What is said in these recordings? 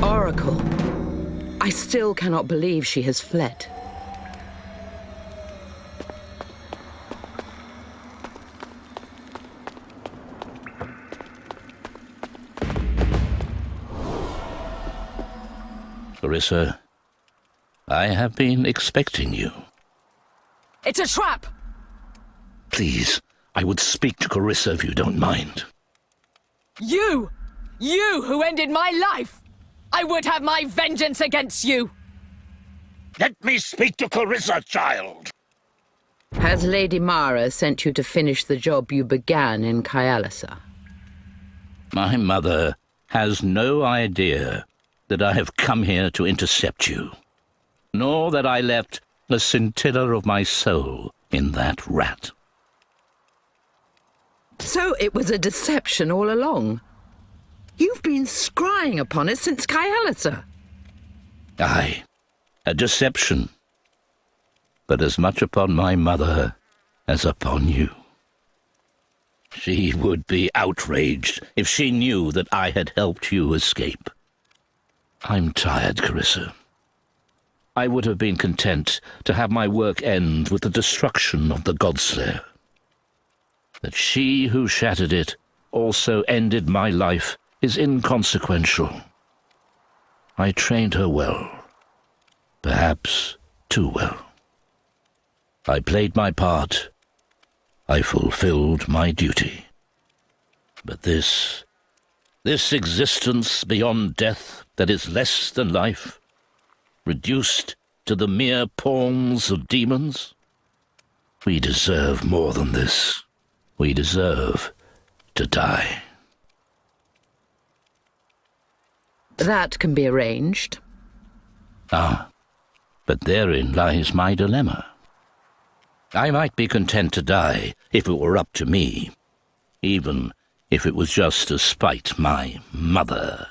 Oracle. I still cannot believe she has fled. Carissa, I have been expecting you. It's a trap! Please, I would speak to Carissa if you don't mind. You! You who ended my life! I would have my vengeance against you! Let me speak to Carissa, child! Has Lady Mara sent you to finish the job you began in Kyalasa? My mother has no idea that I have come here to intercept you, nor that I left a scintilla of my soul in that rat. So it was a deception all along. You've been scrying upon us since Kyalasa. Aye, a deception, but as much upon my mother as upon you. She would be outraged if she knew that I had helped you escape. I'm tired, Carissa. I would have been content to have my work end with the destruction of the Godslayer. That she who shattered it also ended my life is inconsequential. I trained her well, perhaps too well. I played my part. I fulfilled my duty. But this existence beyond death that is less than life, reduced to the mere palms of demons, we deserve more than this. We deserve to die. That can be arranged. Ah, but therein lies my dilemma. I might be content to die if it were up to me, even if it was just to spite my mother.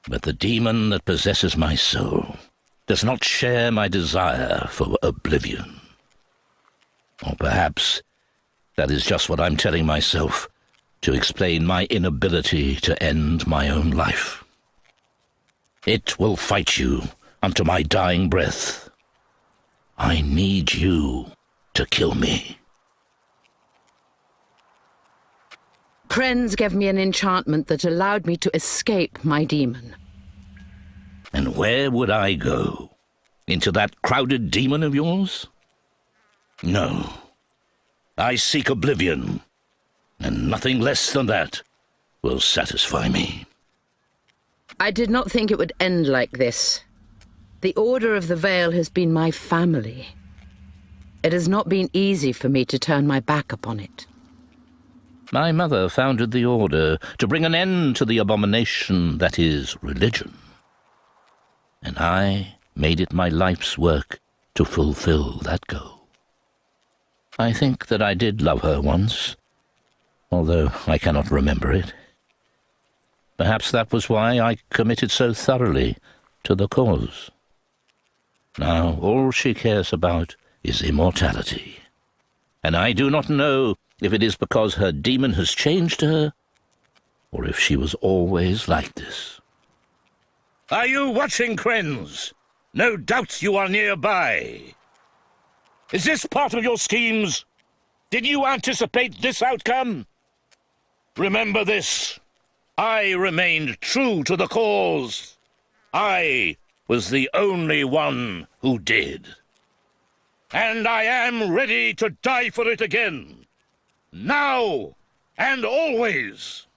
But the demon that possesses my soul does not share my desire for oblivion. Or perhaps that is just what I'm telling myself to explain my inability to end my own life. It will fight you unto my dying breath. I need you to kill me. Krenz gave me an enchantment that allowed me to escape my demon. And where would I go? Into that crowded demon of yours? No. I seek oblivion, and nothing less than that will satisfy me. I did not think it would end like this. The Order of the Veil has been my family. It has not been easy for me to turn my back upon it. My mother founded the Order to bring an end to the abomination that is religion. And I made it my life's work to fulfill that goal. I think that I did love her once, although I cannot remember it. Perhaps that was why I committed so thoroughly to the cause. Now all she cares about is immortality, and I do not know if it is because her demon has changed her, or if she was always like this. Are you watching, Krenz? No doubt you are nearby. Is this part of your schemes? Did you anticipate this outcome? Remember this. I remained true to the cause. I was the only one who did. And I am ready to die for it again. Now and always.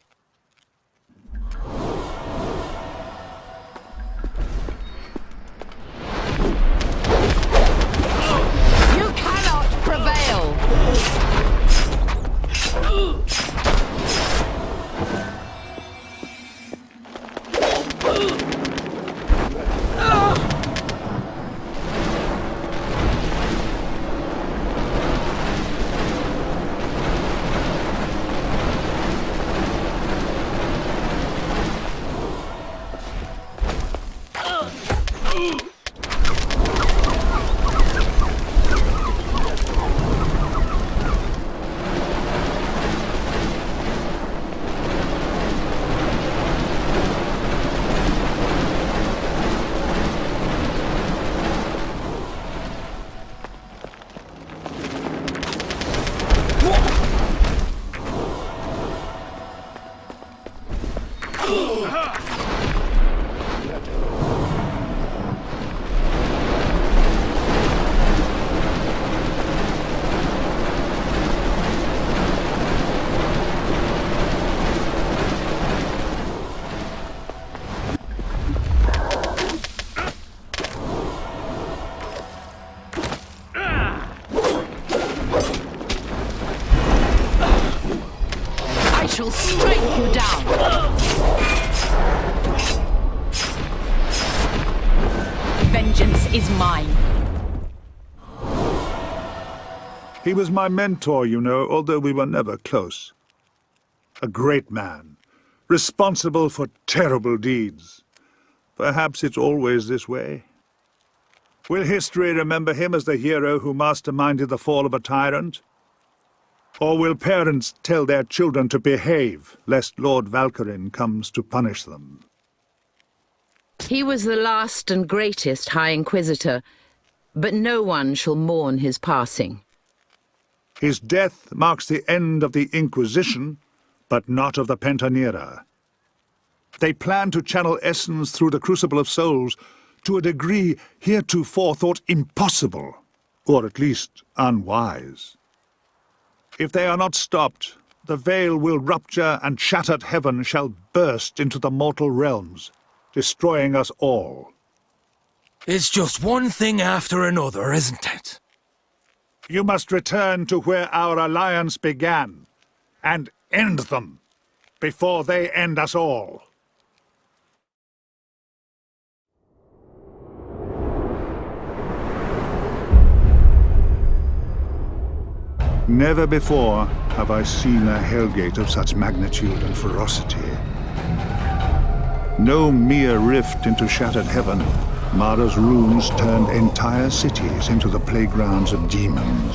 You cannot prevail! vengeance is mine. He was my mentor, you know, although we were never close. A great man, responsible for terrible deeds. Perhaps it's always this way. Will history remember him as the hero who masterminded the fall of a tyrant? Or will parents tell their children to behave, lest Lord Valkyrin comes to punish them? He was the last and greatest High Inquisitor, but no one shall mourn his passing. His death marks the end of the Inquisition, but not of the Pentanera. They plan to channel essence through the Crucible of Souls to a degree heretofore thought impossible, or at least unwise. If they are not stopped, the veil will rupture and shattered heaven shall burst into the mortal realms, destroying us all. It's just one thing after another, isn't it? You must return to where our alliance began, and end them, before they end us all. Never before have I seen a hellgate of such magnitude and ferocity. No mere rift into shattered heaven, Mara's runes turned entire cities into the playgrounds of demons.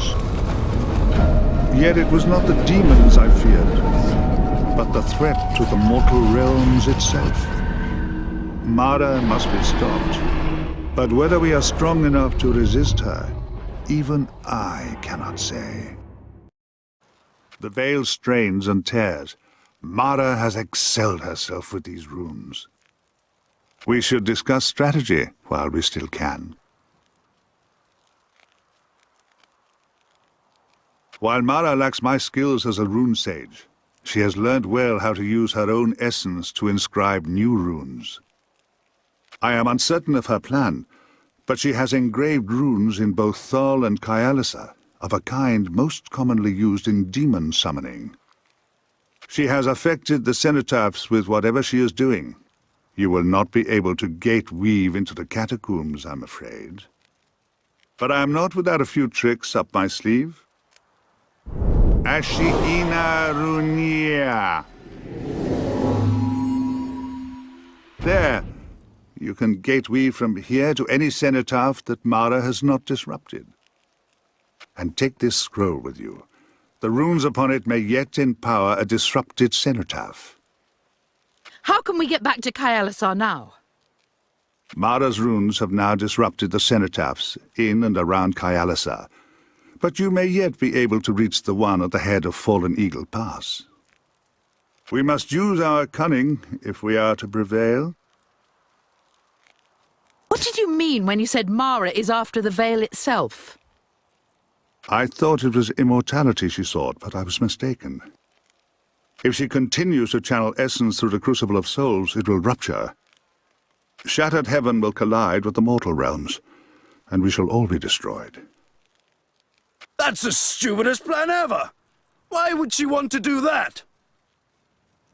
Yet it was not the demons I feared, but the threat to the mortal realms itself. Mara must be stopped, but whether we are strong enough to resist her, even I cannot say. The veil strains and tears. Mara has excelled herself with these runes. We should discuss strategy while we still can. While Mara lacks my skills as a rune sage, she has learned well how to use her own essence to inscribe new runes. I am uncertain of her plan, but she has engraved runes in both Thal and Kyalisa, of a kind most commonly used in demon summoning. She has affected the cenotaphs with whatever she is doing. You will not be able to gate-weave into the catacombs, I'm afraid. But I am not without a few tricks up my sleeve. Ashiina Runia. There. You can gate-weave from here to any cenotaph that Mara has not disrupted. And take this scroll with you. The runes upon it may yet empower a disrupted cenotaph. How can we get back to Kyalisa now? Mara's runes have now disrupted the cenotaphs in and around Kyalisa, but you may yet be able to reach the one at the head of Fallen Eagle Pass. We must use our cunning if we are to prevail. What did you mean when you said Mara is after the veil itself? I thought it was immortality she sought, but I was mistaken. If she continues to channel essence through the Crucible of Souls, it will rupture. Shattered heaven will collide with the mortal realms, and we shall all be destroyed. That's the stupidest plan ever! Why would she want to do that?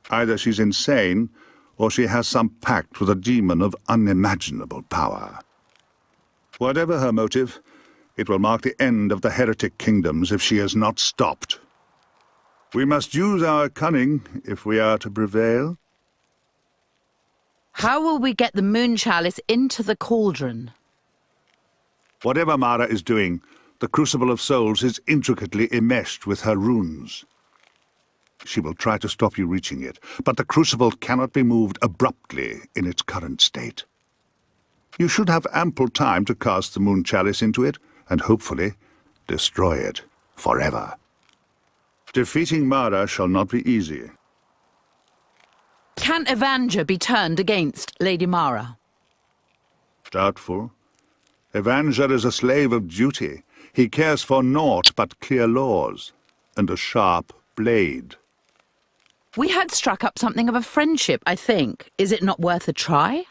Either she's insane, or she has some pact with a demon of unimaginable power. Whatever her motive, it will mark the end of the heretic kingdoms if she is not stopped. We must use our cunning if we are to prevail. How will we get the moon chalice into the cauldron? Whatever Mara is doing, the Crucible of Souls is intricately enmeshed with her runes. She will try to stop you reaching it, but the Crucible cannot be moved abruptly in its current state. You should have ample time to cast the moon chalice into it, and hopefully destroy it forever. Defeating Mara shall not be easy. Can Evandja be turned against Lady Mara? Doubtful. Evandja is a slave of duty. He cares for naught but clear laws, and a sharp blade. We had struck up something of a friendship, I think. Is it not worth a try?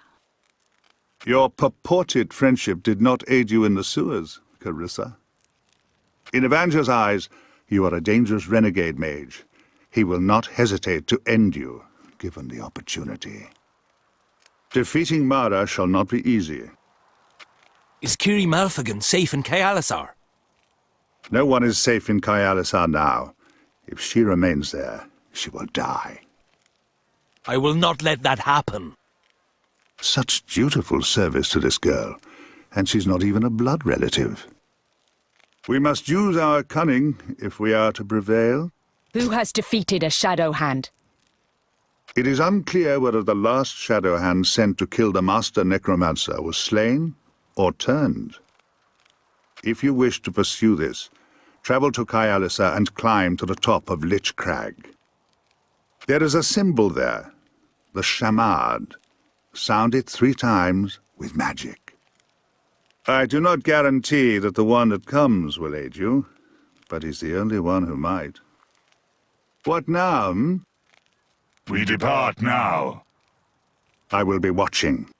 Your purported friendship did not aid you in the sewers, Carissa. In Evandja's eyes, you are a dangerous renegade mage. He will not hesitate to end you, given the opportunity. Defeating Mara shall not be easy. Is Kiri Malphagan safe in Kayalisar? No one is safe in Kayalisar now. If she remains there, she will die. I will not let that happen. Such dutiful service to this girl, and she's not even a blood relative. We must use our cunning if we are to prevail. Who has defeated a Shadow Hand? It is unclear whether the last Shadow Hand sent to kill the Master Necromancer was slain or turned. If you wish to pursue this, travel to Kayalisa and climb to the top of Lich Crag. There is a symbol there, the Shamad. Sound it 3 times with magic. I do not guarantee that the one that comes will aid you, but he's the only one who might. What now, hmm? We depart now. I will be watching.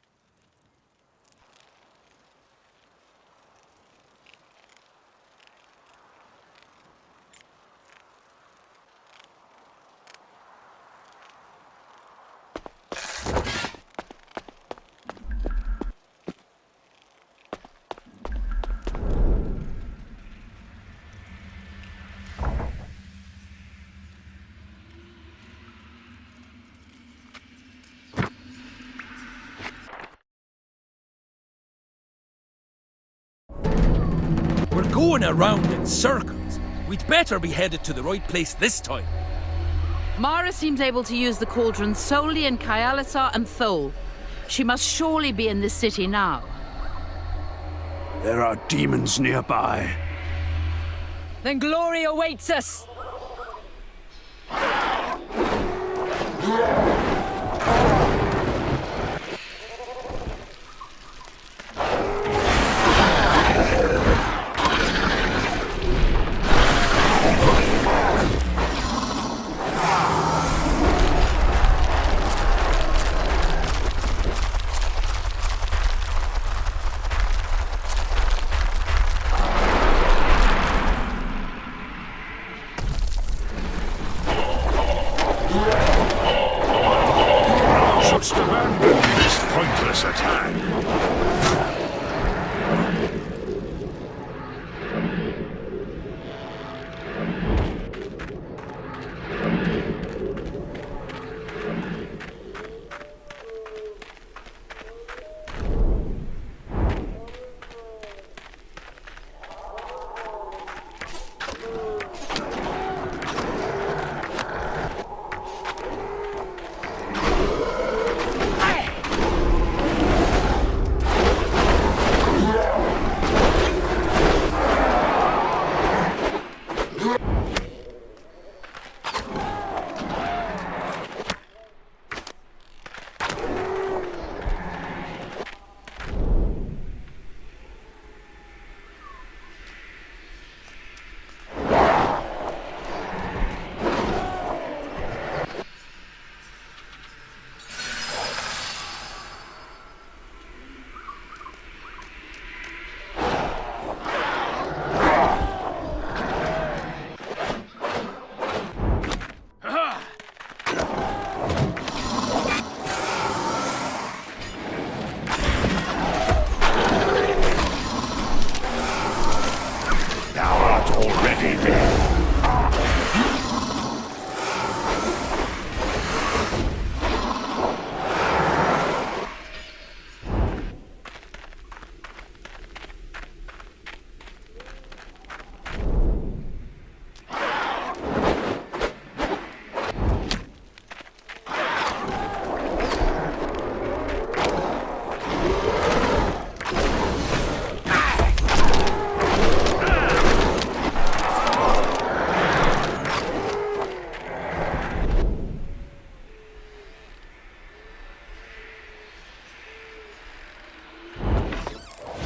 We're going around in circles. We'd better be headed to the right place this time. Mara seems able to use the cauldron solely in Kayalisar and Thol. She must surely be in this city now. There are demons nearby. Then glory awaits us! Shouldst abandon this pointless attack.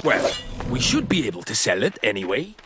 Well, we should be able to sell it anyway.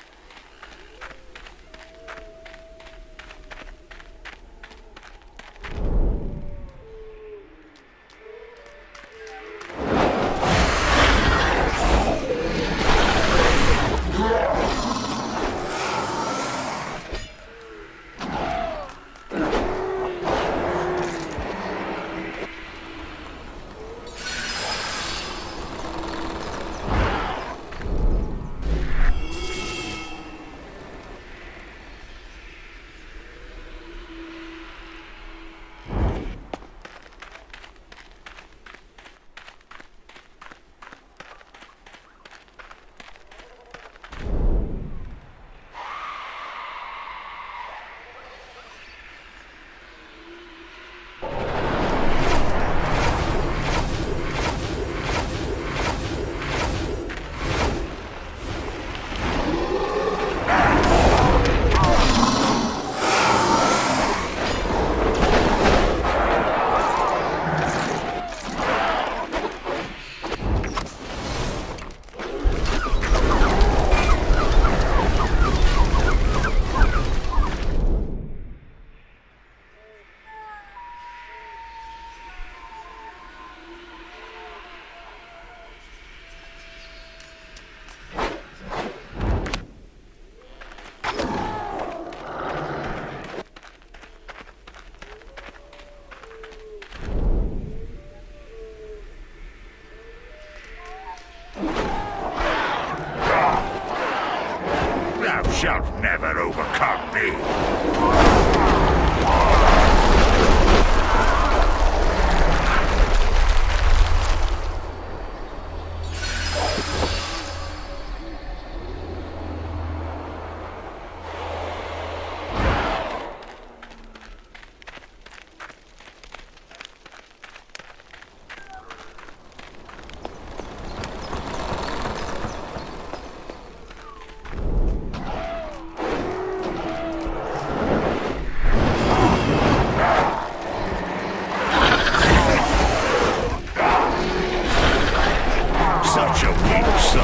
Thou shalt never overcome me. Such a weak soul.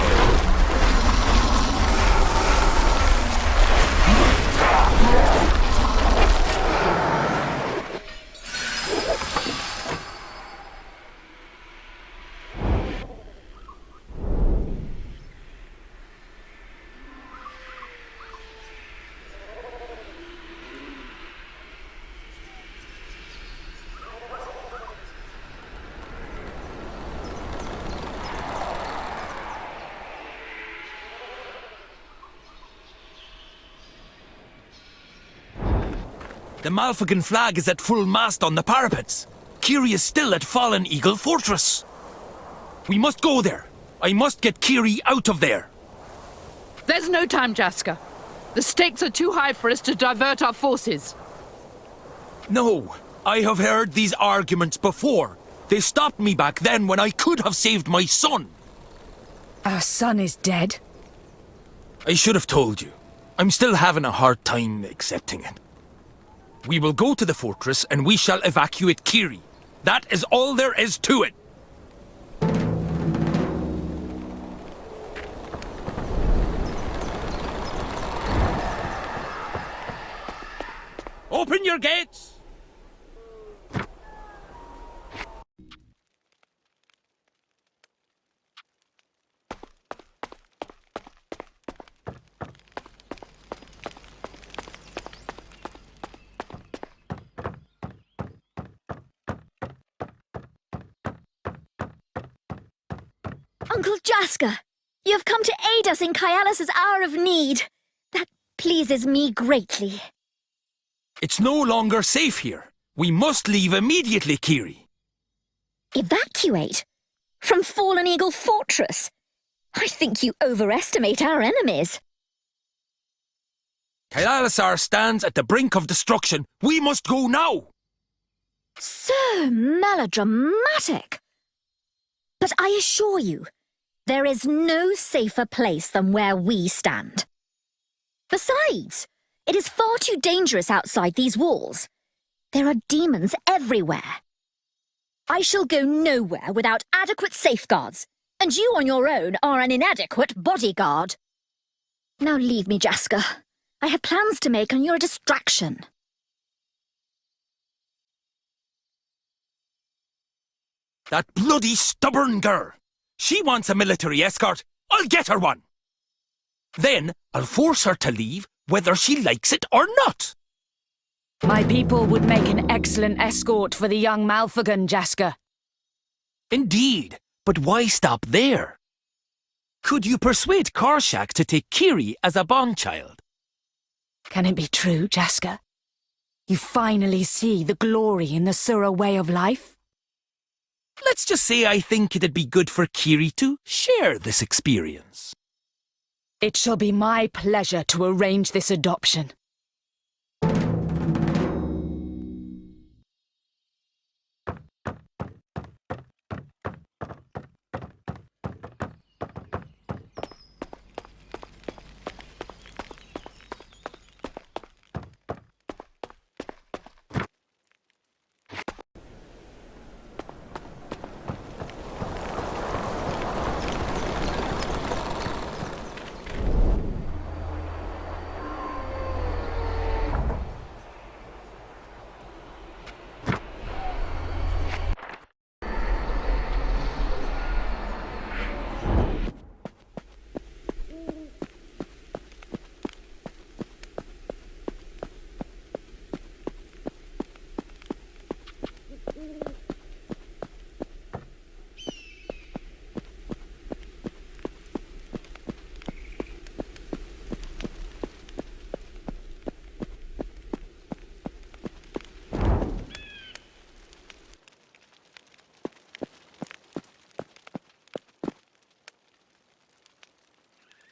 The Malfagan flag is at full mast on the parapets. Kiri is still at Fallen Eagle Fortress. We must go there. I must get Kiri out of there. There's no time, Jaska. The stakes are too high for us to divert our forces. No, I have heard these arguments before. They stopped me back then when I could have saved my son. Our son is dead? I should have told you. I'm still having a hard time accepting it. We will go to the fortress and we shall evacuate Kiri. That is all there is to it. Open your gates! Uncle Jaska, you have come to aid us in Kaialis' hour of need. That pleases me greatly. It's no longer safe here. We must leave immediately, Kiri. Evacuate? From Fallen Eagle Fortress? I think you overestimate our enemies. Kaialisar stands at the brink of destruction. We must go now! So melodramatic. But I assure you, there is no safer place than where we stand. Besides, it is far too dangerous outside these walls. There are demons everywhere. I shall go nowhere without adequate safeguards, and you on your own are an inadequate bodyguard. Now leave me, Jaska. I have plans to make and you're a distraction. That bloody stubborn girl! She wants a military escort. I'll get her one! Then I'll force her to leave, whether she likes it or not. My people would make an excellent escort for the young Malfagan, Jaska. Indeed, but why stop there? Could you persuade Karshak to take Kiri as a bondchild? Can it be true, Jaska? You finally see the glory in the Sura way of life? Let's just say I think it'd be good for Kiri to share this experience. It shall be my pleasure to arrange this adoption.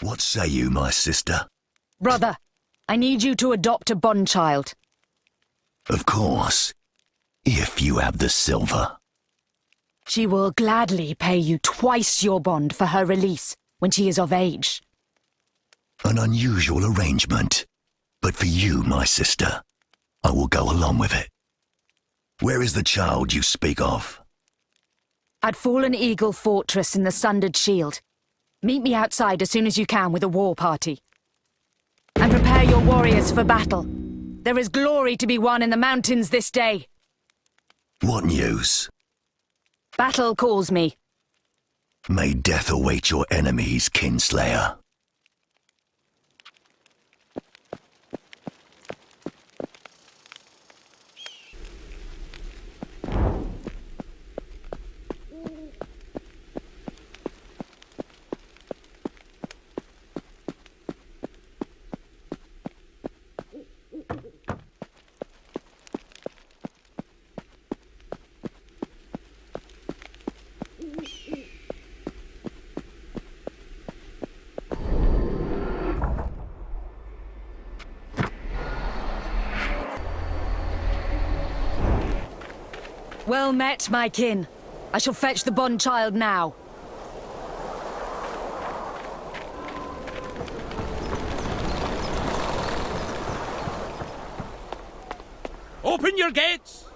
What say you, my sister? Brother, I need you to adopt a bond child. Of course, if you have the silver. She will gladly pay you twice your bond for her release when she is of age. An unusual arrangement. But for you, my sister, I will go along with it. Where is the child you speak of? At Fallen Eagle Fortress in the Sundered Shield. Meet me outside as soon as you can with a war party. And prepare your warriors for battle. There is glory to be won in the mountains this day. What news? Battle calls me. May death await your enemies, Kinslayer. Well met, my kin. I shall fetch the bond child now. Open your gates!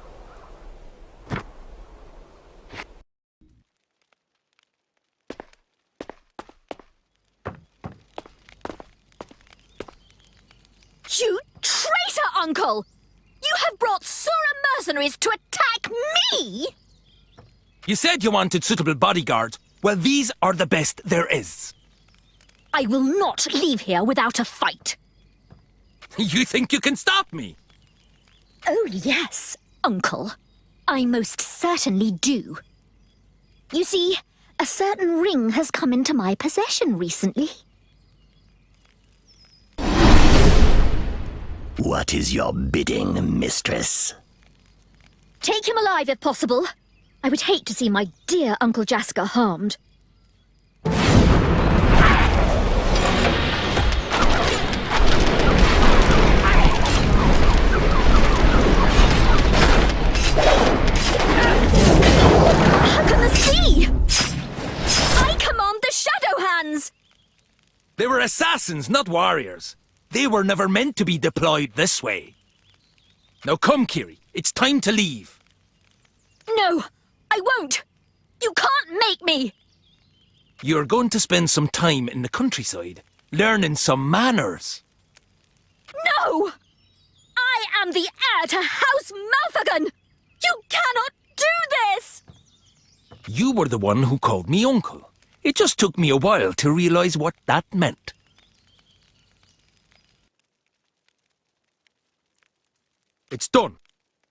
You traitor, Uncle! You have brought Sura mercenaries to attack me! You said you wanted suitable bodyguards. Well, these are the best there is. I will not leave here without a fight. You think you can stop me? Oh, yes, Uncle. I most certainly do. You see, a certain ring has come into my possession recently. What is your bidding, mistress? Take him alive if possible. I would hate to see my dear Uncle Jasker harmed. How can this be? I command the Shadow Hands! They were assassins, not warriors. They were never meant to be deployed this way. Now come, Kiri. It's time to leave. No, I won't. You can't make me. You're going to spend some time in the countryside, learning some manners. No! I am the heir to House Malfagan! You cannot do this! You were the one who called me uncle. It just took me a while to realize what that meant. It's done.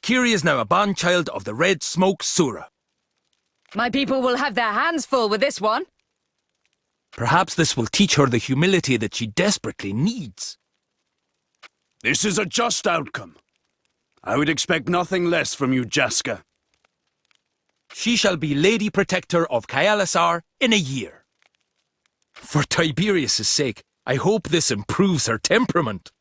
Kiri is now a bondchild of the Red Smoke Sura. My people will have their hands full with this one. Perhaps this will teach her the humility that she desperately needs. This is a just outcome. I would expect nothing less from you, Jasker. She shall be Lady Protector of Kayalisar in a year. For Tiberius' sake, I hope this improves her temperament.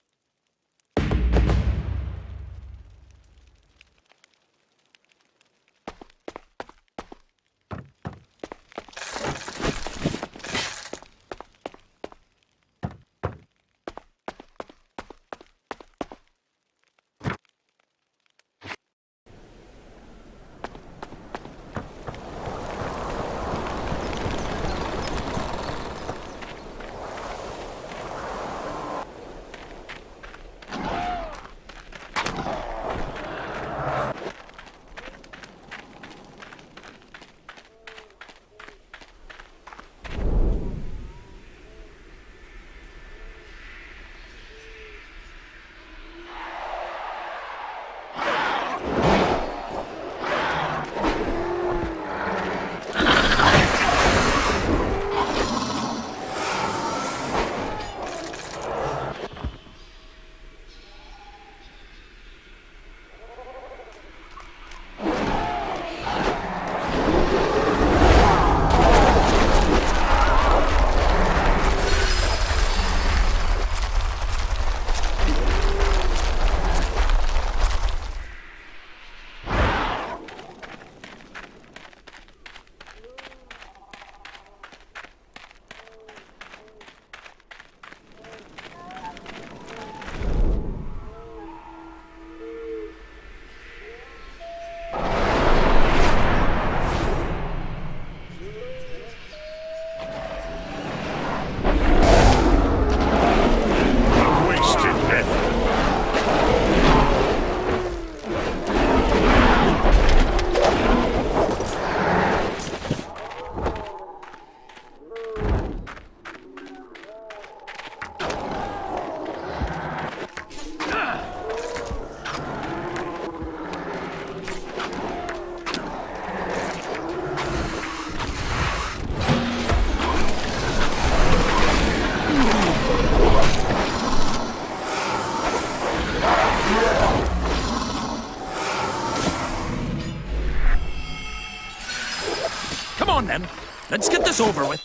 Let's get this over with.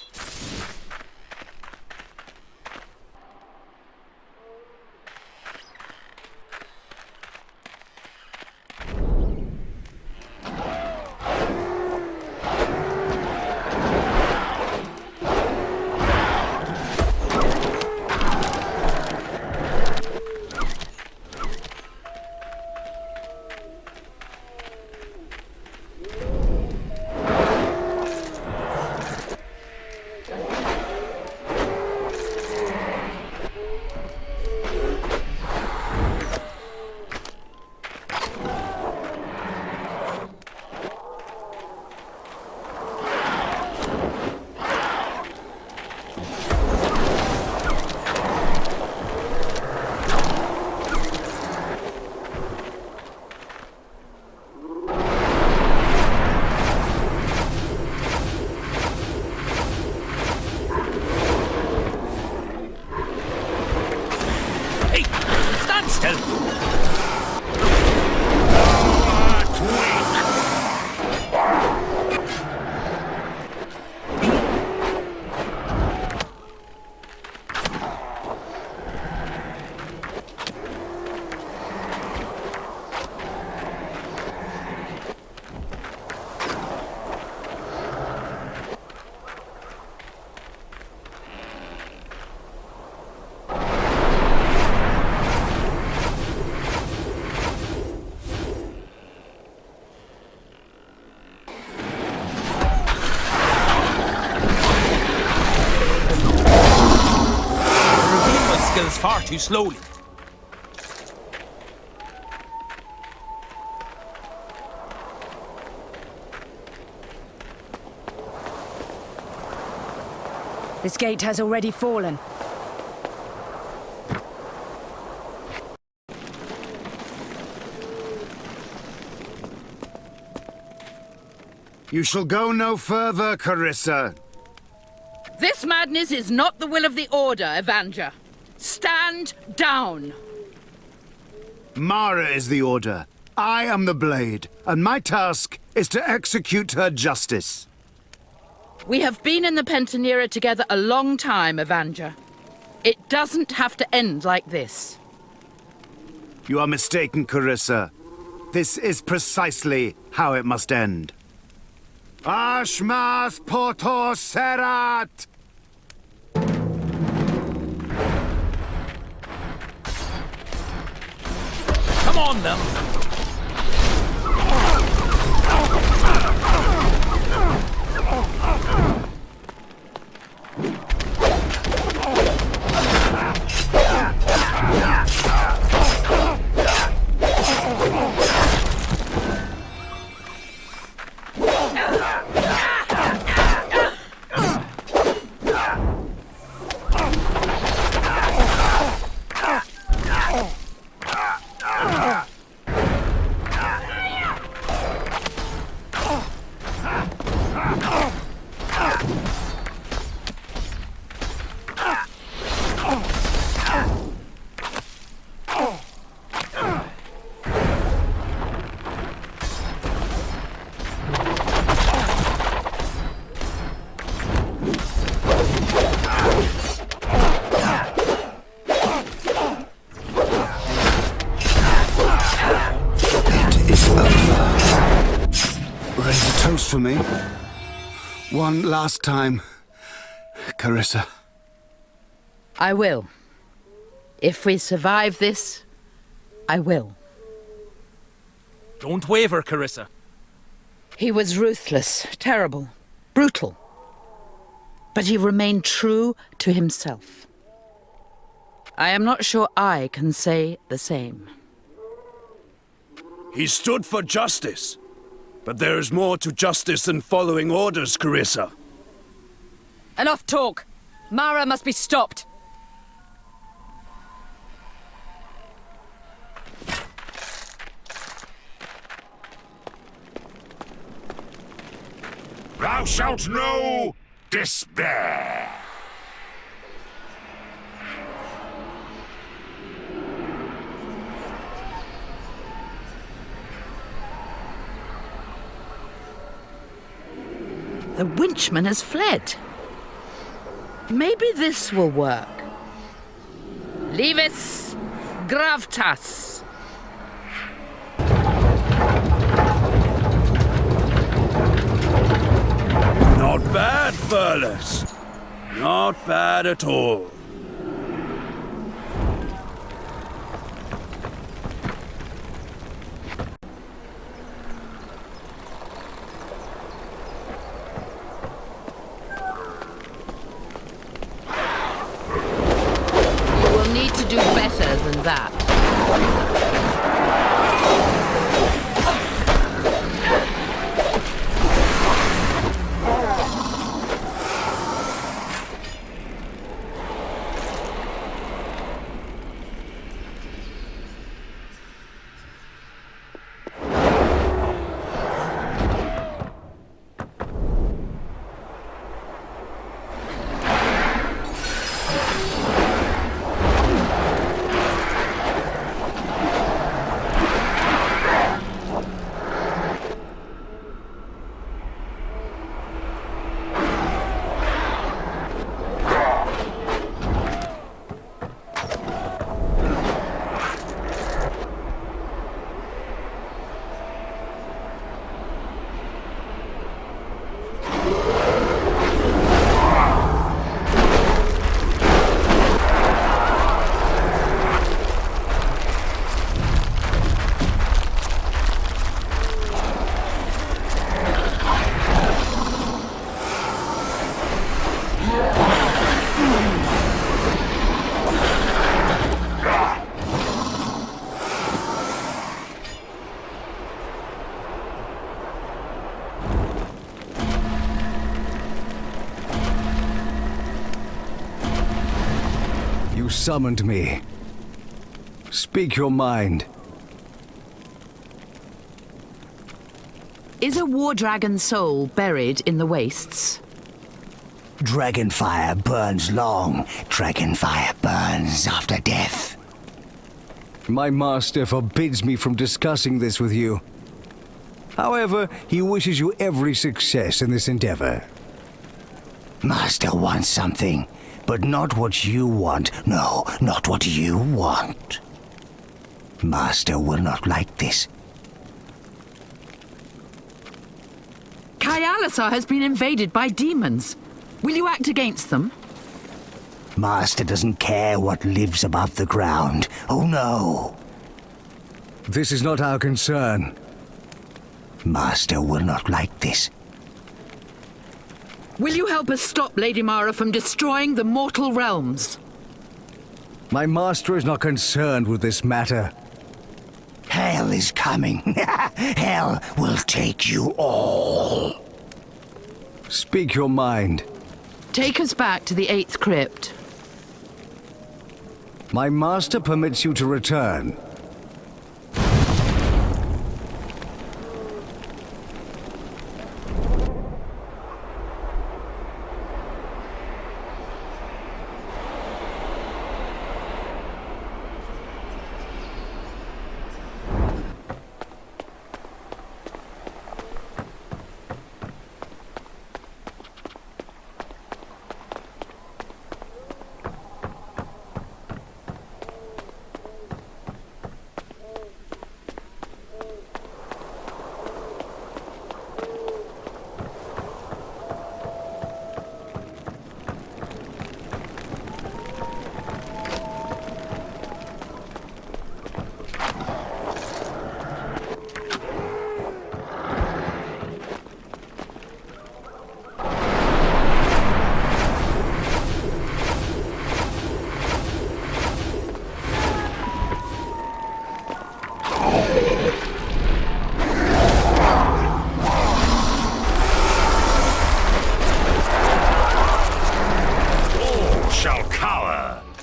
Far too slowly. This gate has already fallen. You shall go no further, Carissa. This madness is not the will of the Order, Evanger. Stand down! Mara is the Order. I am the Blade, and my task is to execute her justice. We have been in the Pentanera together a long time, Evanger. It doesn't have to end like this. You are mistaken, Carissa. This is precisely how it must end. Ashmas Porto Serat! Come on, them! For me. One last time, Carissa. I will. If we survive this, I will. Don't waver, Carissa. He was ruthless, terrible, brutal. But he remained true to himself. I am not sure I can say the same. He stood for justice. But there is more to justice than following orders, Carissa. Enough talk! Mara must be stopped! Thou shalt know despair. The winchman has fled. Maybe this will work. Levis Gravtas. Not bad, Furless. Not bad at all. You will need to do better than that. You summoned me. Speak your mind. Is a war dragon's soul buried in the wastes? Dragonfire burns long. Dragonfire burns after death. My master forbids me from discussing this with you. However, he wishes you every success in this endeavor. Master wants something, but not what you want. No, not what you want. Master will not like this. Kyalisar has been invaded by demons. Will you act against them? Master doesn't care what lives above the ground. Oh no. This is not our concern. Master will not like this. Will you help us stop Lady Mara from destroying the mortal realms? My master is not concerned with this matter. Hell is coming. Hell will take you all. Speak your mind. Take us back to the 8th crypt. My master permits you to return.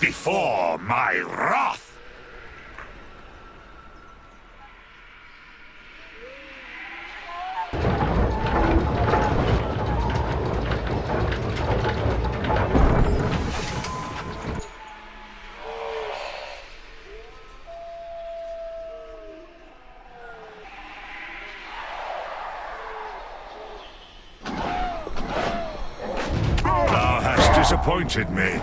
Before my wrath! disappointed me.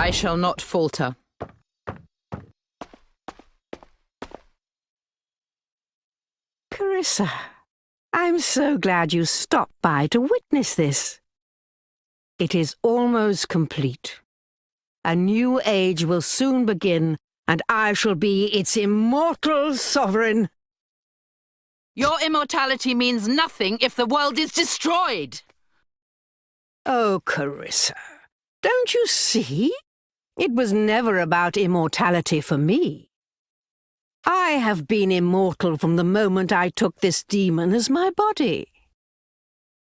I shall not falter. Carissa, I'm so glad you stopped by to witness this. It is almost complete. A new age will soon begin, and I shall be its immortal sovereign. Your immortality means nothing if the world is destroyed. Oh, Carissa, don't you see? It was never about immortality for me. I have been immortal from the moment I took this demon as my body.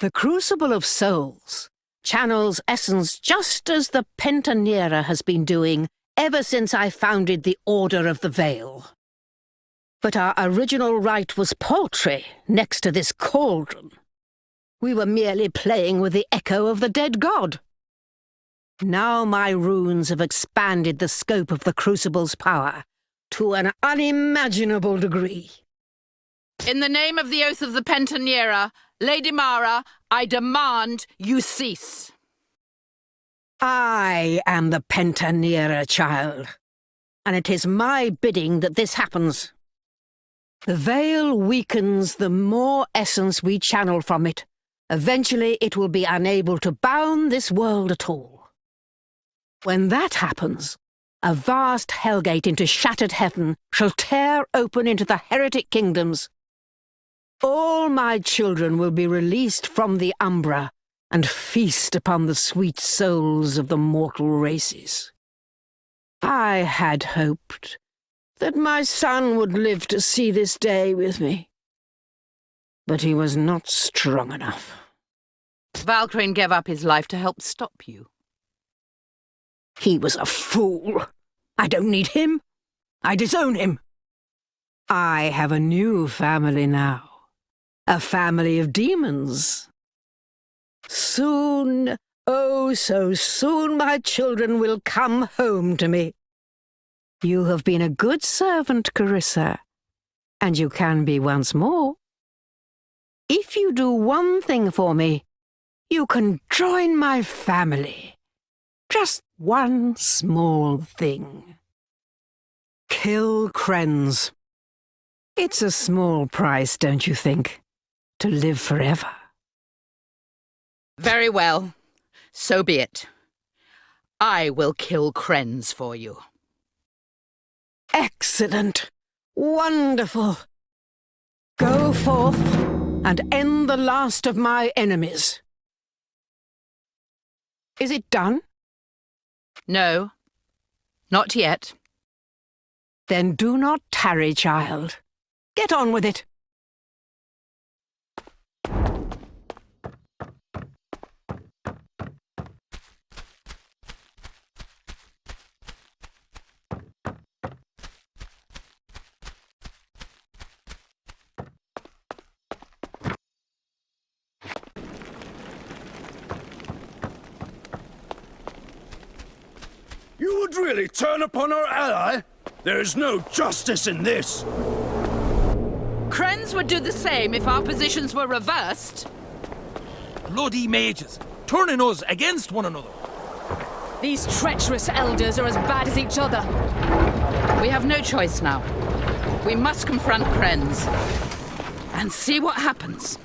The Crucible of Souls channels essence just as the Pentanera has been doing ever since I founded the Order of the Veil. But our original rite was paltry next to this cauldron. We were merely playing with the echo of the dead god. Now my runes have expanded the scope of the Crucible's power to an unimaginable degree. In the name of the Oath of the Pentanera, Lady Mara, I demand you cease. I am the Pentanera, child, and it is my bidding that this happens. The veil weakens the more essence we channel from it. Eventually it will be unable to bound this world at all. When that happens, a vast hellgate into shattered heaven shall tear open into the heretic kingdoms. All my children will be released from the Umbra and feast upon the sweet souls of the mortal races. I had hoped that my son would live to see this day with me, but he was not strong enough. Valkyrie gave up his life to help stop you. He was a fool. I don't need him. I disown him. I have a new family now. A family of demons. Soon, oh so soon, my children will come home to me. You have been a good servant, Carissa, and you can be once more. If you do one thing for me, you can join my family. Just one small thing. Kill Krenz. It's a small price, don't you think, to live forever? Very well. So be it. I will kill Krenz for you. Excellent. Wonderful. Go forth and end the last of my enemies. Is it done? No, not yet. Then do not tarry, child. Get on with it. You would really turn upon our ally? There is no justice in this. Krenz would do the same if our positions were reversed. Bloody mages, turning us against one another. These treacherous elders are as bad as each other. We have no choice now. We must confront Krenz and see what happens.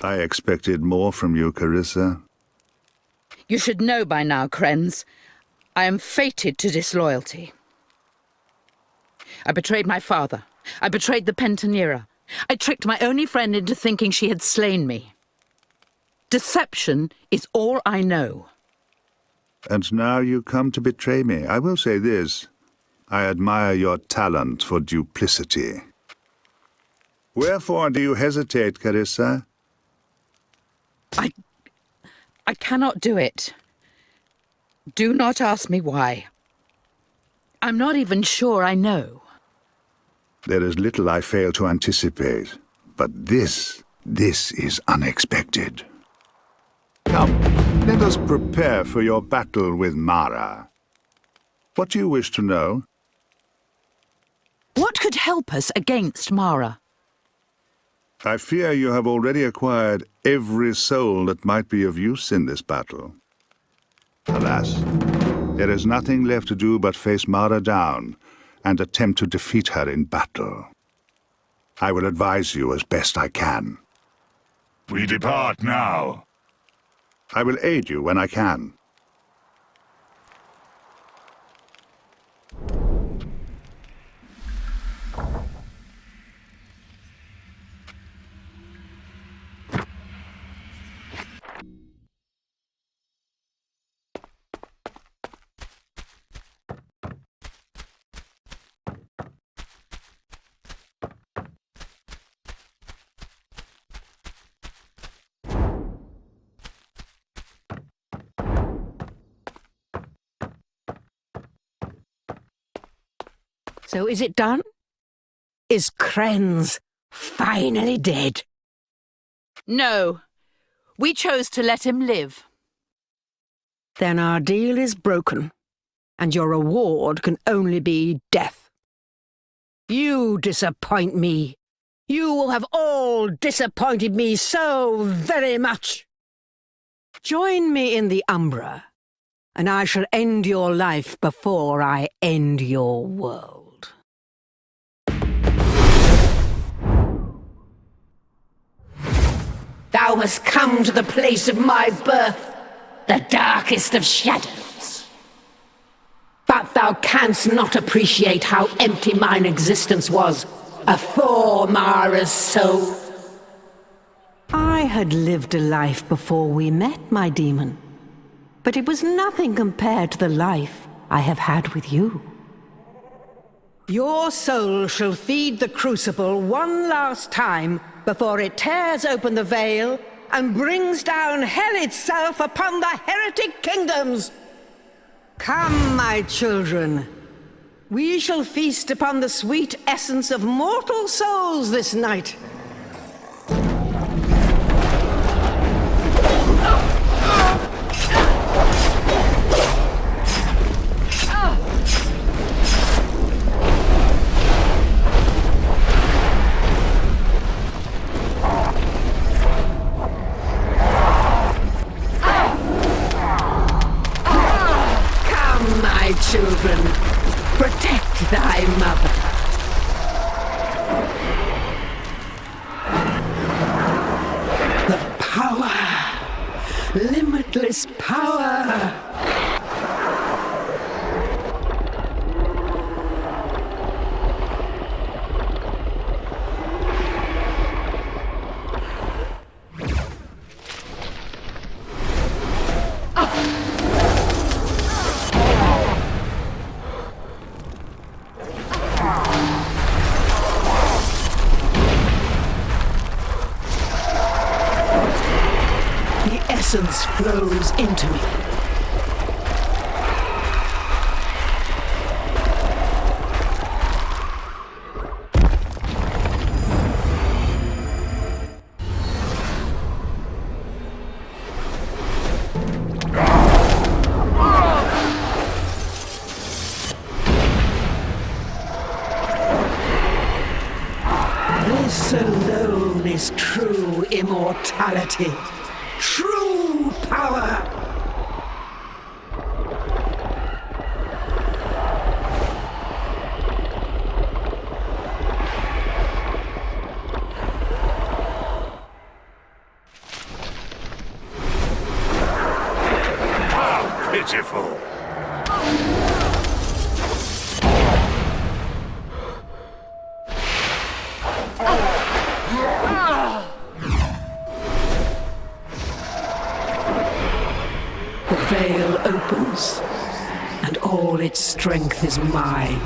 I expected more from you, Carissa. You should know by now, Krenz. I am fated to disloyalty. I betrayed my father. I betrayed the Pentanera. I tricked my only friend into thinking she had slain me. Deception is all I know. And now you come to betray me. I will say this. I admire your talent for duplicity. Wherefore do you hesitate, Carissa? I cannot do it. Do not ask me why. I'm not even sure I know. There is little I fail to anticipate, but this is unexpected. Come, let us prepare for your battle with Mara. What do you wish to know? What could help us against Mara? I fear you have already acquired every soul that might be of use in this battle. Alas, there is nothing left to do but face Mara down and attempt to defeat her in battle. I will advise you as best I can. We depart now. I will aid you when I can. So is it done? Is Krenz finally dead? No. We chose to let him live. Then our deal is broken, and your reward can only be death. You disappoint me. You have all disappointed me so very much. Join me in the Umbra, and I shall end your life before I end your world. Thou must come to the place of my birth, the darkest of shadows. But thou canst not appreciate how empty mine existence was afore Mara's soul. I had lived a life before we met, my demon, but it was nothing compared to the life I have had with you. Your soul shall feed the crucible one last time before it tears open the veil and brings down hell itself upon the heretic kingdoms. Come, my children. We shall feast upon the sweet essence of mortal souls this night. Children, protect thy mother. essence flows into me. This alone is true immortality, true power. How pitiful! The veil opens, and all its strength is mine.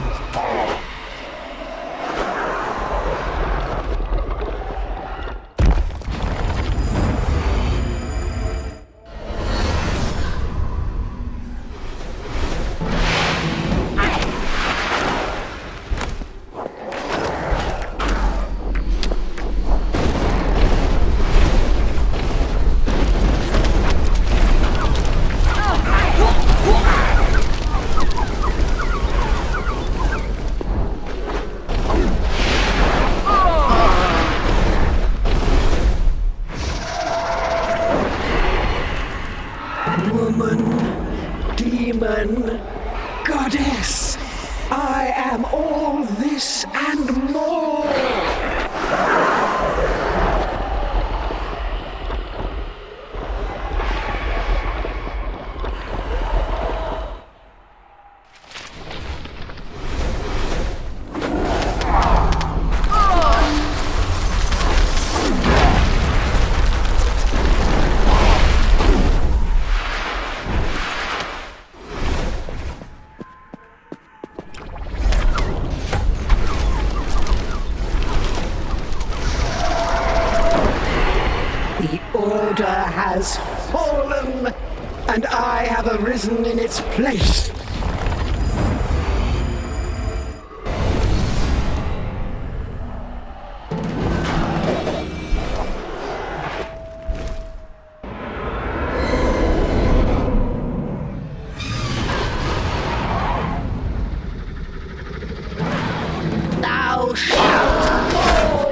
Woman, demon, goddess, I am all this and more. The order has fallen, and I have arisen in its place. Thou shalt fall.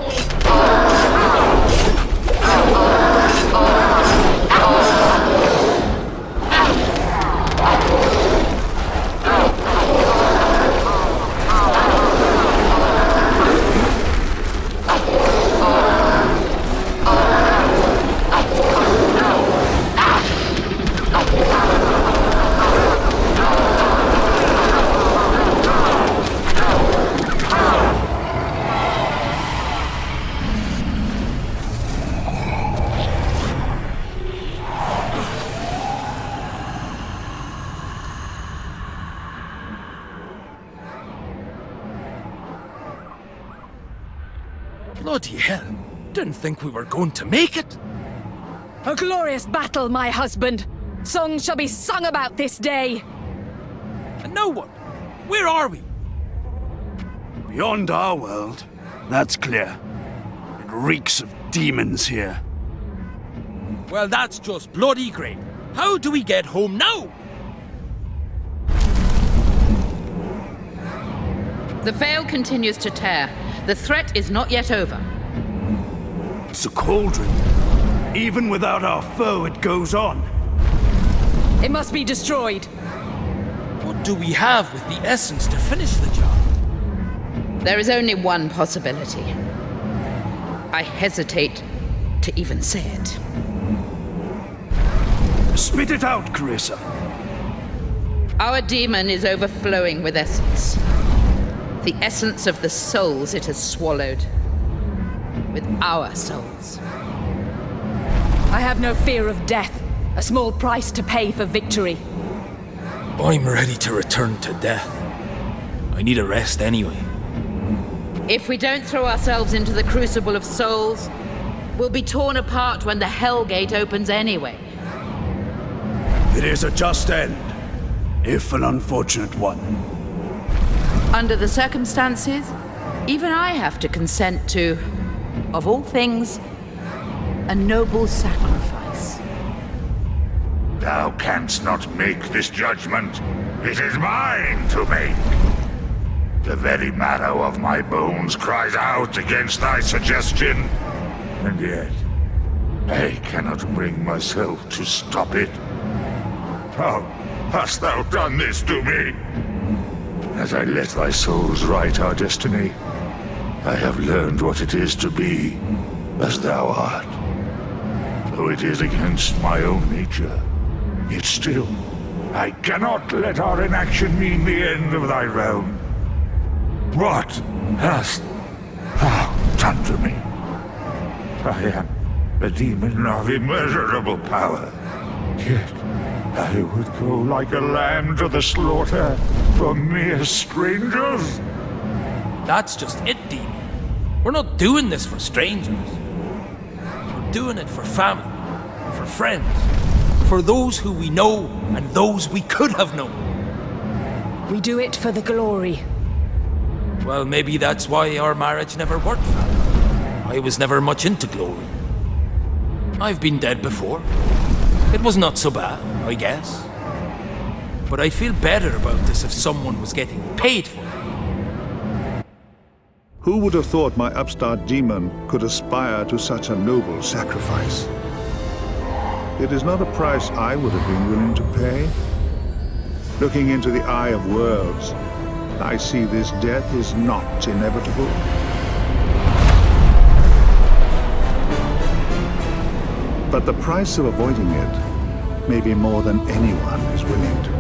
Bloody hell. Didn't think we were going to make it. A glorious battle, my husband. Songs shall be sung about this day. And now what? Where are we? Beyond our world, that's clear. It reeks of demons here. Well, that's just bloody great. How do we get home now? The veil continues to tear. The threat is not yet over. It's a cauldron. Even without our foe, it goes on. It must be destroyed. What do we have with the essence to finish the job? There is only one possibility. I hesitate to even say it. Spit it out, Carissa. Our demon is overflowing with essence. The essence of the souls it has swallowed. With our souls. I have no fear of death. A small price to pay for victory. I'm ready to return to death. I need a rest anyway. If we don't throw ourselves into the crucible of souls, we'll be torn apart when the Hell Gate opens anyway. It is a just end, if an unfortunate one. Under the circumstances, even I have to consent to, of all things, a noble sacrifice. Thou canst not make this judgment. It is mine to make. The very marrow of my bones cries out against thy suggestion, and yet I cannot bring myself to stop it. How hast thou done this to me? As I let thy souls write our destiny, I have learned what it is to be as thou art. Though it is against my own nature, yet still, I cannot let our inaction mean the end of thy realm. What hast thou done to me? I am a demon of immeasurable power, yet I would go like a lamb to the slaughter for mere strangers. That's just it, demon. We're not doing this for strangers. We're doing it for family, for friends, for those who we know and those we could have known. We do it for the glory. Well, maybe that's why our marriage never worked, fam. I was never much into glory. I've been dead before. It was not so bad, I guess. But I feel better about this if someone was getting paid for it. Who would have thought my upstart demon could aspire to such a noble sacrifice? It is not a price I would have been willing to pay. Looking into the eye of worlds, I see this death is not inevitable. But the price of avoiding it may be more than anyone is willing to